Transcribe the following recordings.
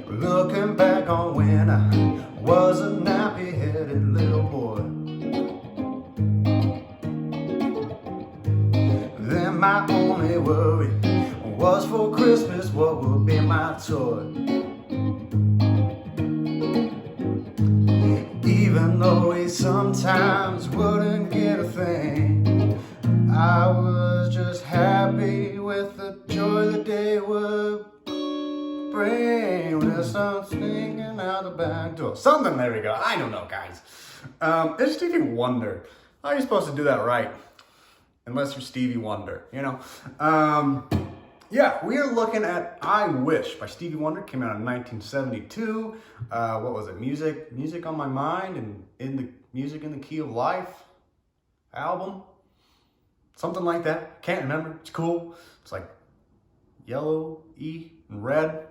Looking back on when I was a nappy-headed little boy, then my only worry was for Christmas what would be my toy. Even though we sometimes wouldn't get a thing, I was just happy with the joy the day would bring. With some sneaking out the back door. Something, there we go. I don't know, guys. It's Stevie Wonder. How are you supposed to do that right? Unless you're Stevie Wonder, you know? Yeah, we are looking at I Wish by Stevie Wonder. Came out in 1972. What was it? Music on My Mind and Music in the Key of Life album. Something like that. Can't remember. It's cool. It's like yellow, E, and red.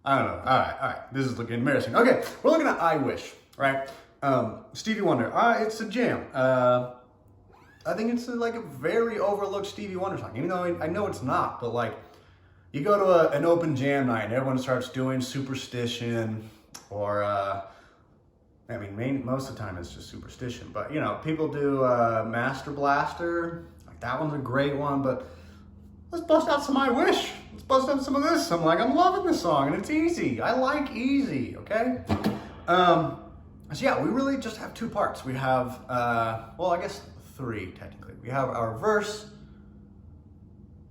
I don't know. All right. This is looking embarrassing. Okay, we're looking at I Wish, right? Stevie Wonder. It's a jam. I think it's like a very overlooked Stevie Wonder song, even though I know it's not, but like, you go to an open jam night and everyone starts doing Superstition, or, most of the time it's just Superstition, but you know, people do Master Blaster, like that one's a great one, but let's bust out some I Wish. Let's bust out some of this. I'm loving this song, and it's easy. I like easy, okay? So yeah, we really just have two parts. We have, well, I guess three, technically. We have our verse.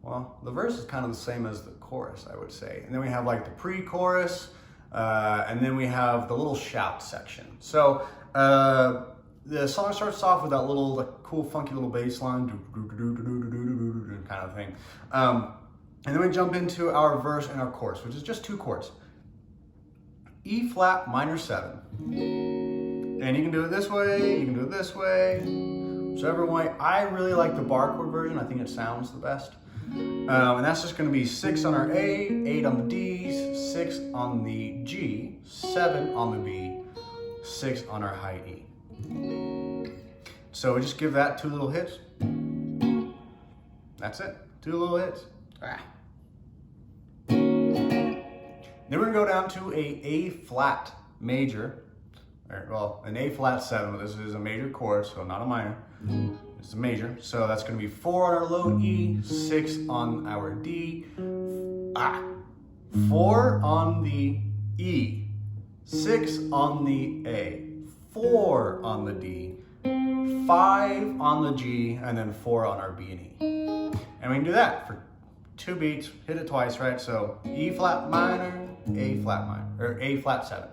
Well, the verse is kind of the same as the chorus, I would say. And then we have like the pre-chorus, and then we have the little shout section. So the song starts off with that little like, cool, funky little bass line, kind of thing. And then we jump into our verse and our chorus, which is just two chords. E flat minor 7. And you can do it this way, you can do it this way, whichever way. I really like the bar chord version. I think it sounds the best. And that's just going to be 6 on our A, 8 on the D's, 6 on the G, 7 on the B, 6 on our high E. So we just give that 2 little hits. That's it. 2 little hits. Then we're going to go down to A flat major. Well, an A flat 7, but this is a major chord, so not a minor. It's a major, so that's going to be 4 on our low E, 6 on our D, 4 on the E, 6 on the A, 4 on the D, 5 on the G, and then 4 on our B and E. And we can do that for 2 beats, hit it twice, right? So E flat minor, A flat minor, or A flat 7.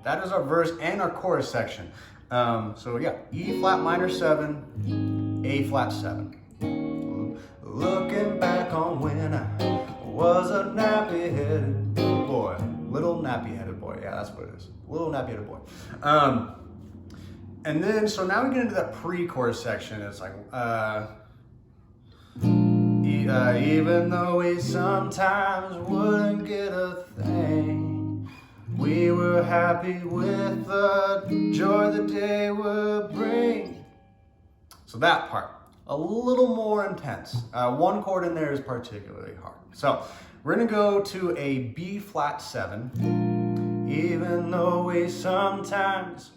That is our verse and our chorus section. So yeah, E flat minor 7, A flat 7. Looking back on when I was a nappy-headed boy. Little nappy-headed boy. Yeah, that's what it is. Little nappy-headed boy. And then, so now we get into that pre-chorus section. It's like, even though we sometimes wouldn't get a thing, we were happy with the joy the day would bring. So that part, a little more intense. One chord in there is particularly hard. So we're gonna go to a B flat 7. Even though we sometimes,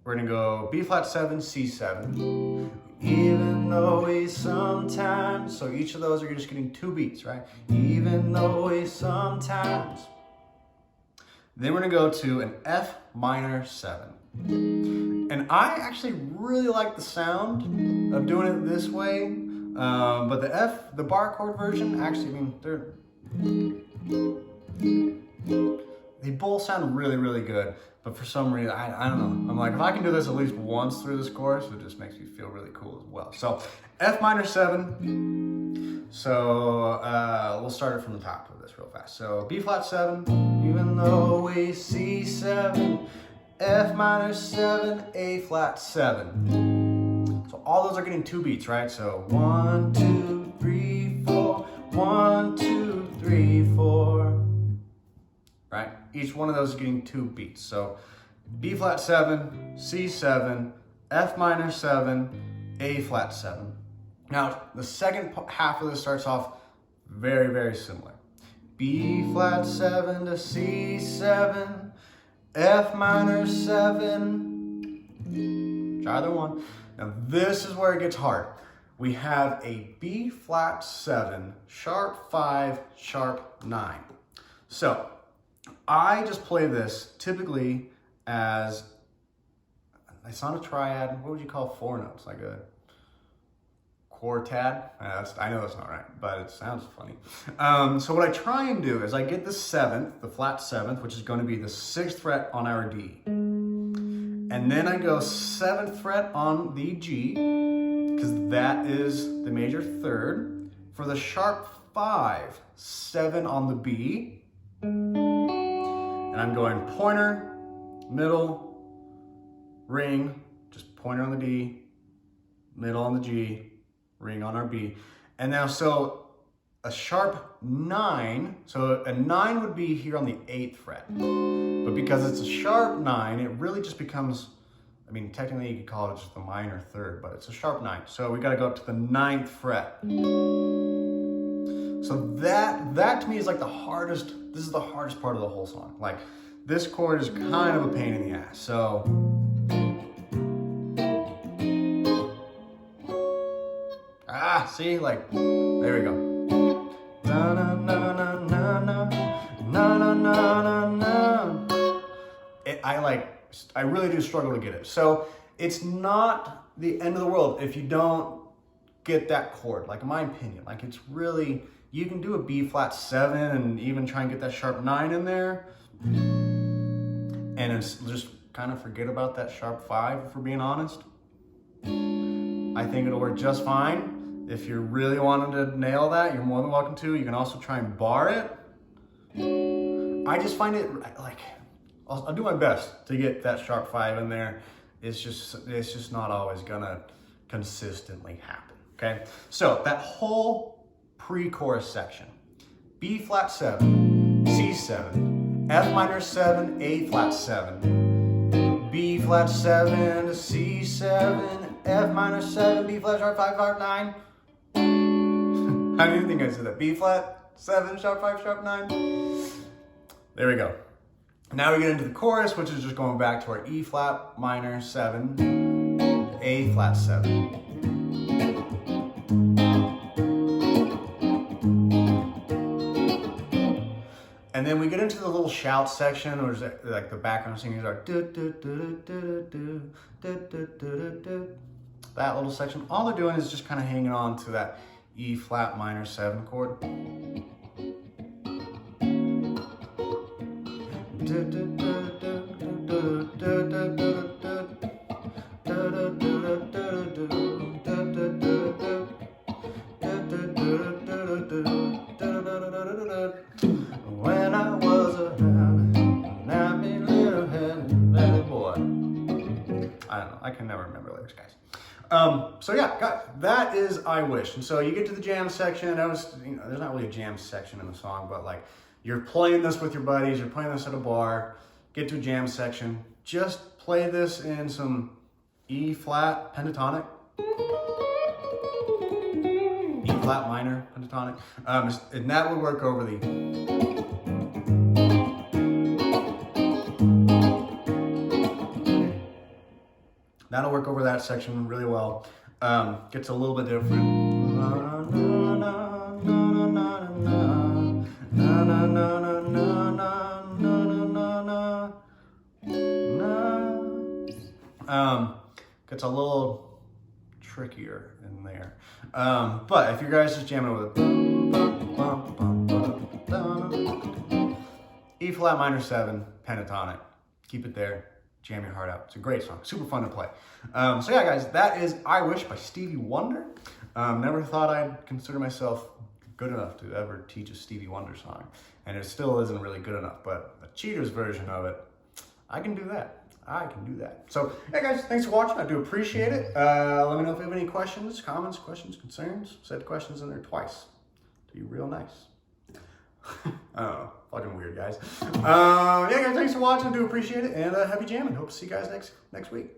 we're gonna go B flat 7, C7. Even though we sometimes, so each of those are just getting 2 beats, right? Even though we sometimes. Then we're gonna go to an F minor 7. And I actually really like the sound of doing it this way, but the bar chord version, actually, they both sound really, really good, but for some reason, I don't know. I'm like, if I can do this at least once through this chorus, it just makes me feel really cool as well. So F minor 7. So we'll start it from the top of this real fast. So B flat 7, even though we C7, F minor 7, A flat 7. So all those are getting 2 beats, right? So 1, 2, 3, 4, 1, 2, 3, 4, right? Each one of those is getting 2 beats. So B flat 7, C 7, F minor 7, A flat 7. Now, the second half of this starts off very, very similar. B flat 7 to C 7, F minor 7, either one. Now, this is where it gets hard. We have a B flat 7, sharp 5, sharp 9. So, I just play this typically as, it's not a triad, what would you call 4 notes? Like a quartet? I know that's not right, but it sounds funny. So what I try and do is I get the 7th, the flat 7th, which is going to be the 6th fret on our D. And then I go 7th fret on the G, because that is the major 3rd. For the sharp 5, 7 on the B. And I'm going pointer, middle, ring, just pointer on the D, middle on the G, ring on our B. And now, so a sharp 9, so a 9 would be here on the 8th fret. But because it's a sharp 9, it really just becomes, I mean, technically you could call it just the minor 3rd, but it's a sharp 9. So we gotta go up to the 9th fret. So that to me is like the hardest, this is the hardest part of the whole song. Like, this chord is kind of a pain in the ass. So, see, like, there we go. Na na na na na na na na na na. I really do struggle to get it. So it's not the end of the world if you don't get that chord. Like, in my opinion, like, it's really, you can do a B flat 7 and even try and get that sharp 9 in there, and it's just kind of forget about that sharp 5, if we're being honest. I think it'll work just fine. If you're really wanting to nail that, you're more than welcome to. You can also try and bar it. I just find it, like, I'll do my best to get that sharp 5 in there. It's just not always gonna consistently happen, okay? So that whole pre-chorus section, B flat 7, C 7, F minor 7, A flat 7, B flat 7 to C 7, F minor 7, B flat sharp 5, sharp 9. How do you think I said that? B flat 7, sharp 5, sharp 9. There we go. Now we get into the chorus, which is just going back to our E flat minor 7, A flat 7. And then we get into the little shout section, or like the background singers are do do do do do do do do do. That little section, all they're doing is just kind of hanging on to that E flat minor 7 chord. When I was a nappy little headed boy. I don't know, I can never remember lyrics, guys. So yeah, guys, that is I Wish. And so you get to the jam section. There's not really a jam section in the song, but like, you're playing this with your buddies, you're playing this at a bar, get to a jam section, just play this in some E flat pentatonic, E flat minor pentatonic, and that will work over the, that'll work over that section really well. Gets a little bit different. Gets a little trickier in there. But if you guys just jamming with E flat minor 7 pentatonic, keep it there, jam your heart out. It's a great song, super fun to play. So yeah, guys, that is I Wish by Stevie Wonder. Never thought I'd consider myself good enough to ever teach a Stevie Wonder song, and it still isn't really good enough, but a cheater's version of it, I can do that. I can do that. So, hey guys, thanks for watching. I do appreciate it. Let me know if you have any questions, comments, concerns. Said questions in there twice. To be real nice. Oh, fucking weird, guys. Yeah, guys, thanks for watching. I do appreciate it. And happy jamming. Hope to see you guys next week.